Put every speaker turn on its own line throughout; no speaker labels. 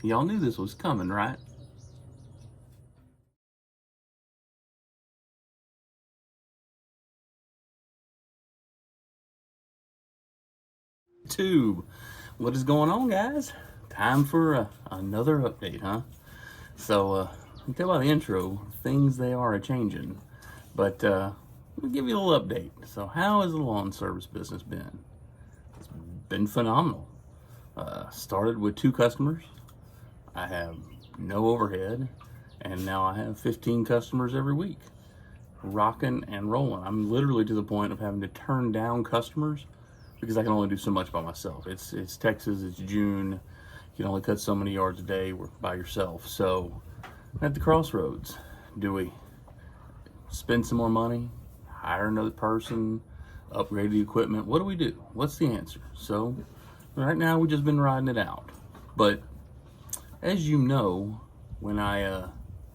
Y'all knew this was coming, right? Tube. What is going on, guys? Time for another update, huh? So, you can tell by the intro, things they are a-changing. But, we'll give you a little update. So, how has the lawn service business been? It's been phenomenal. Started with 2 customers. I have no overhead. And now I have 15 customers every week. Rocking and rolling. I'm literally to the point of having to turn down customers because I can only do so much by myself. It's Texas, it's June. You can only cut so many yards a day by yourself. So at the crossroads, do we spend some more money, hire another person, upgrade the equipment? What do we do? What's the answer? So right now we've just been riding it out. But as you know, when I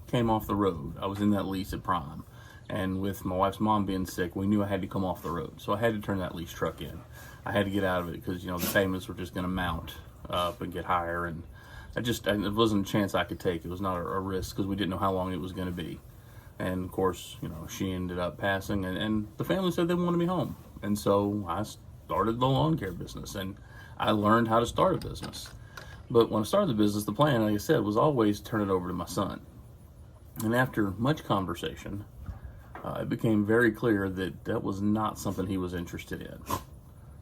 came off the road, I was in that lease at Prime. And with my wife's mom being sick, we knew I had to come off the road. So I had to turn that lease truck in. I had to get out of it because, the payments were just going to mount up and get higher. And it wasn't a chance I could take. It was not a risk because we didn't know how long it was going to be. And of course, she ended up passing and the family said they wanted me home. And so I started the lawn care business and I learned how to start a business. But when I started the business, the plan, like I said, was always turn it over to my son. And after much conversation, it became very clear that that was not something he was interested in.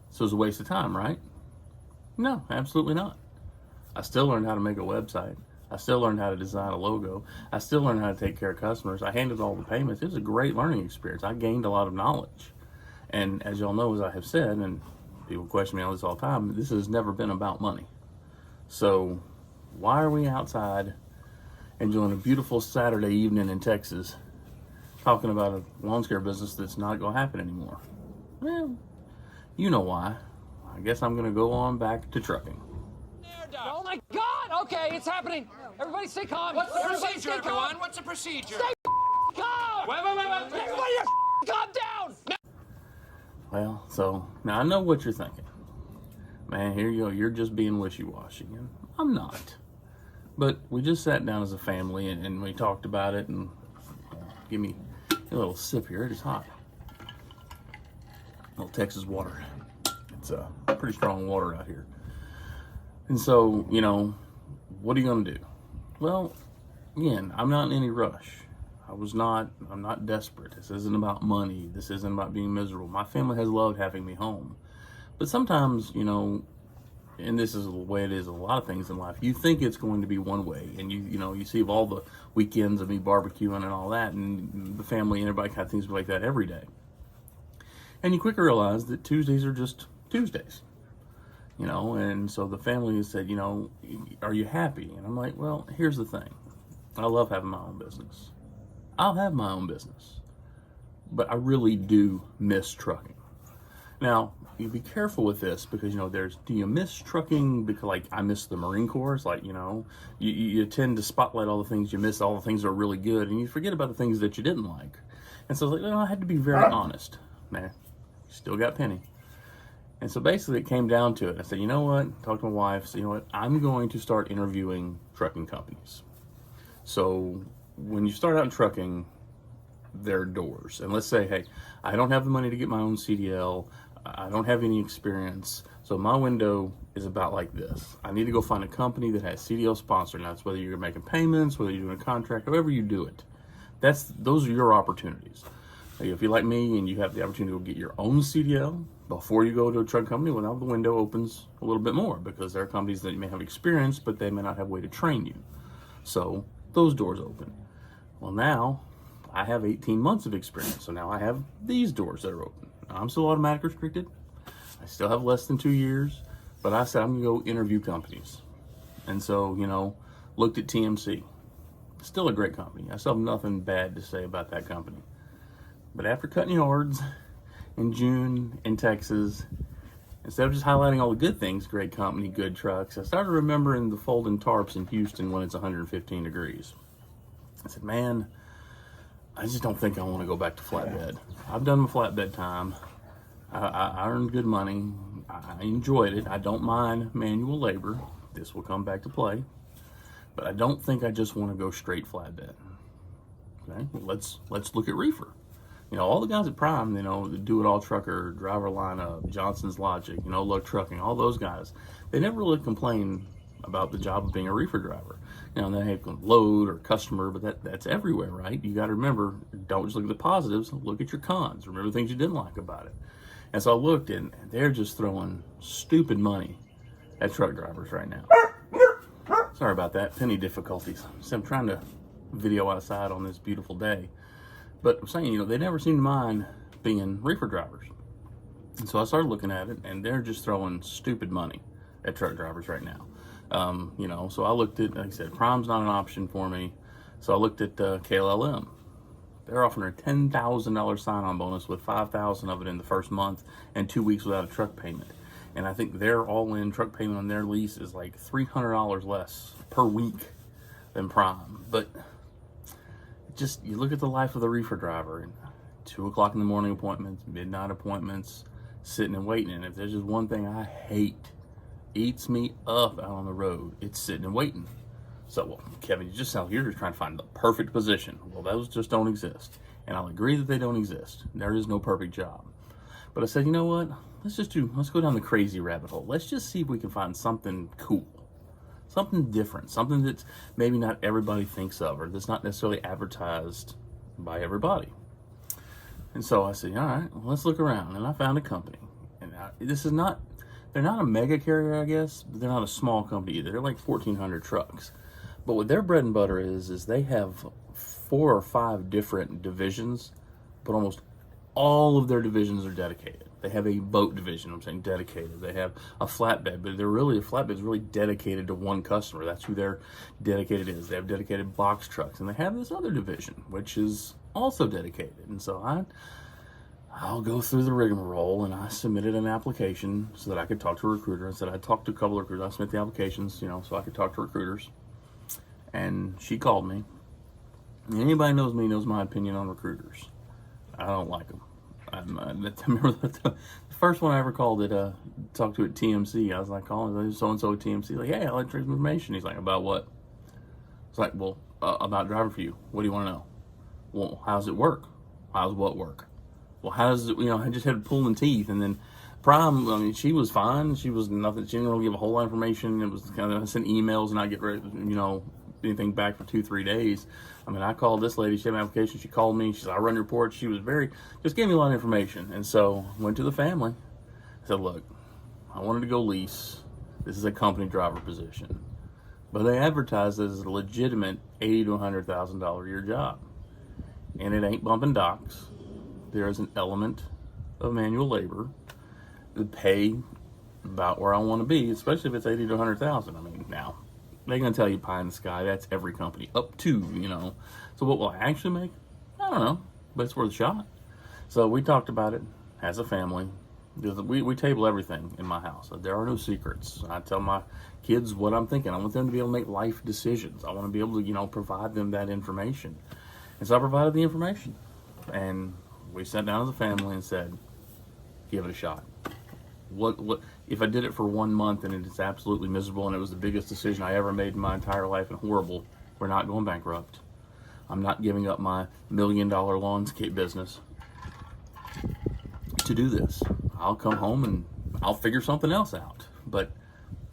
So it was a waste of time, right? No, absolutely not. I still learned how to make a website. I still learned how to design a logo. I still learned how to take care of customers. I handled all the payments. It was a great learning experience. I gained a lot of knowledge. And as y'all know, as I have said, and people question me on this all the time, this has never been about money. So why are we outside enjoying a beautiful Saturday evening in Texas talking about a lawn care business that's not going to happen anymore? Well, you know why. I guess I'm going to go on back to trucking.
Oh my God! Okay, it's happening. Everybody stay calm.
What's the procedure, everyone? What's the procedure?
Stay calm!
Wait.
Everybody calm down!
Well, so now I know what you're thinking. Man, here you go. You're just being wishy-washy. And I'm not. But we just sat down as a family and we talked about it. And give me a little sip here. It is hot. A little Texas water. It's pretty strong water out here. And so, what are you going to do? Well, again, I'm not in any rush. I'm not desperate. This isn't about money. This isn't about being miserable. My family has loved having me home. But sometimes, and this is the way it is in a lot of things in life, you think it's going to be one way. And you see all the weekends of me barbecuing and all that, and the family and everybody kind of thinks like that every day. And you quickly realize that Tuesdays are just Tuesdays. And so the family said, are you happy? And I'm like, well, here's the thing. I love having my own business. I'll have my own business. But I really do miss trucking. Now, you be careful with this because, do you miss trucking because, like, I miss the Marine Corps? It's like, you tend to spotlight all the things you miss, all the things that are really good, and you forget about the things that you didn't like. And so, I had to be very honest. Man, still got Penny. And so basically it came down to it. I said, you know what? Talked to my wife. So, I'm going to start interviewing trucking companies. So when you start out in trucking, there are doors. And let's say, hey, I don't have the money to get my own CDL. I don't have any experience. So my window is about like this. I need to go find a company that has CDL sponsored. Now, that's whether you're making payments, whether you're doing a contract, however you do it. Those are your opportunities. If you're like me and you have the opportunity to go get your own CDL before you go to a truck company, well, now the window opens a little bit more because there are companies that you may have experience, but they may not have a way to train you. So those doors open. Well, now I have 18 months of experience. So now I have these doors that are open. I'm still automatic restricted. I still have less than 2 years, but I said I'm going to go interview companies. And so, looked at TMC. Still a great company. I still have nothing bad to say about that company. But after cutting yards in June in Texas, instead of just highlighting all the good things, great company, good trucks, I started remembering the folding tarps in Houston when it's 115 degrees. I said, man, I just don't think I want to go back to flatbed. I've done my flatbed time. I earned good money. I enjoyed it. I don't mind manual labor. This will come back to play. but I don't think I just want to go straight flatbed. Okay, well, let's look at reefer. You know, all the guys at Prime, you know, the Do It All Trucker, Driver Lineup, Johnson's Logic, you know, Look Trucking, all those guys, they never really complain about the job of being a reefer driver. You know, they have load or customer, but that's everywhere, right? You got to remember, don't just look at the positives, look at your cons. Remember things you didn't like about it. And so I looked, and they're just throwing stupid money at truck drivers right now. Sorry about that, penny difficulties. So I'm trying to video outside on this beautiful day. But I'm saying, you know, they never seem to mind being reefer drivers. And so I started looking at it, and they're just throwing stupid money at truck drivers right now. You know, so I looked at, like I said, Prime's not an option for me. So I looked at KLLM. They're offering a $10,000 sign-on bonus with $5,000 of it in the first month and 2 weeks without a truck payment. And I think their all-in truck payment on their lease is like $300 less per week than Prime. But just, you look at the life of the reefer driver, and 2 o'clock in the morning appointments, midnight appointments, sitting and waiting. And if there's just one thing I hate, eats me up out on the road, it's sitting and waiting. So, well, Kevin, you just sound like you're just trying to find the perfect position. Well, those just don't exist. And I'll agree that they don't exist. There is no perfect job. But I said, you know what? Let's go down the crazy rabbit hole. Let's just see if we can find something cool. Something different, something that's maybe not everybody thinks of, or that's not necessarily advertised by everybody. And so I said, all right, well, let's look around. And I found a company. And they're not a mega carrier, I guess, but they're not a small company either. They're like 1,400 trucks. But what their bread and butter is they have 4 or 5 different divisions, but almost all of their divisions are dedicated. They have a boat division, I'm saying dedicated. They have a flatbed, but a flatbed is really dedicated to one customer. That's who their dedicated is. They have dedicated box trucks, and they have this other division, which is also dedicated. And so I'll go through the rigmarole, and I submitted an application so that I could talk to a recruiter. I said I'd talk to a couple of recruiters. I submit the applications, you know, so I could talk to recruiters. And she called me. And anybody knows me knows my opinion on recruiters. I don't like them. I remember the first one I ever called it, talked to at TMC. I was like, calling so-and-so at TMC. Like, hey, I'd like to information. He's like, about what? It's like, well, about driving for you. What do you want to know? Well, how's it work? How's what work? Well, how does it, you know, I just had pulling teeth. And then Prime, I mean, she was fine. She was nothing. She didn't really give a whole lot of information. It was kind of, I sent emails and I get, you know, anything back for 2-3 days. I mean, I called this lady, she had an application, she called me, she said, I run reports. She was just gave me a lot of information. And so went to the family, said, look, I wanted to go lease. This is a company driver position. But they advertised it as a legitimate $80,000 to $100,000 a year job. And it ain't bumping docks. There is an element of manual labor. The pay about where I want to be, especially if it's $80,000 to $100,000. I mean, now, they're going to tell you pie in the sky. That's every company, up to, you know. So what will I actually make? I don't know, but it's worth a shot. So we talked about it as a family. We table everything in my house. There are no secrets. I tell my kids what I'm thinking. I want them to be able to make life decisions. I want to be able to, you know, provide them that information. And so I provided the information. And we sat down as a family and said, give it a shot. What if I did it for 1 month and it's absolutely miserable and it was the biggest decision I ever made in my entire life and horrible? We're not going bankrupt. I'm not giving up my $1 million lawnscape business to do this. I'll come home and I'll figure something else out, but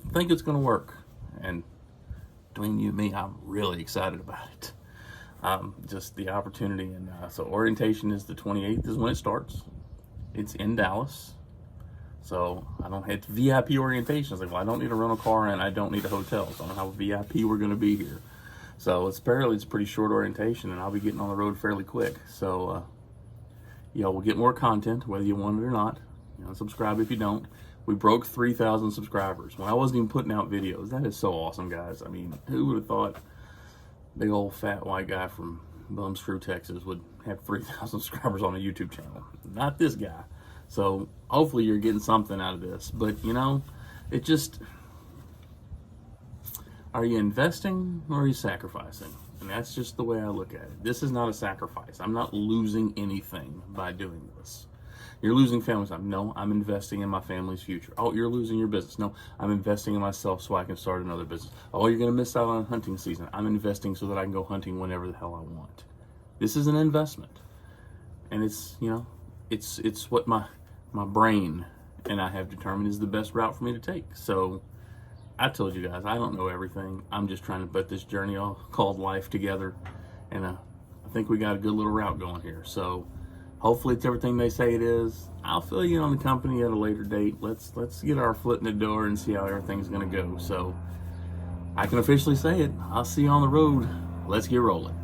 I think it's going to work. And between you and me, I'm really excited about it. Just the opportunity. And so orientation is the 28th is when it starts. It's in Dallas. So it's VIP orientation. It's like, well, I don't need to rent a car and I don't need a hotel. So I don't know how VIP we're going to be here. So it's a pretty short orientation, and I'll be getting on the road fairly quick. So, you know, we'll get more content, whether you want it or not. You know, subscribe if you don't. We broke 3,000 subscribers when I wasn't even putting out videos. That is so awesome, guys. I mean, who would have thought big old fat white guy from Bum Screw, Texas would have 3,000 subscribers on a YouTube channel? Not this guy. So hopefully you're getting something out of this. But, you know, it just, are you investing or are you sacrificing? And that's just the way I look at it. This is not a sacrifice. I'm not losing anything by doing this. You're losing family time. No, I'm investing in my family's future. Oh, you're losing your business. No, I'm investing in myself so I can start another business. Oh, you're going to miss out on hunting season. I'm investing so that I can go hunting whenever the hell I want. This is an investment. And it's, you know, it's what my brain and I have determined is the best route for me to take. So I told you guys, I don't know everything. I'm just trying to put this journey called life together. And I think we got a good little route going here. So hopefully it's everything they say it is. I'll fill you in on the company at a later date. Let's get our foot in the door and see how everything's going to go. So I can officially say it. I'll see you on the road. Let's get rolling.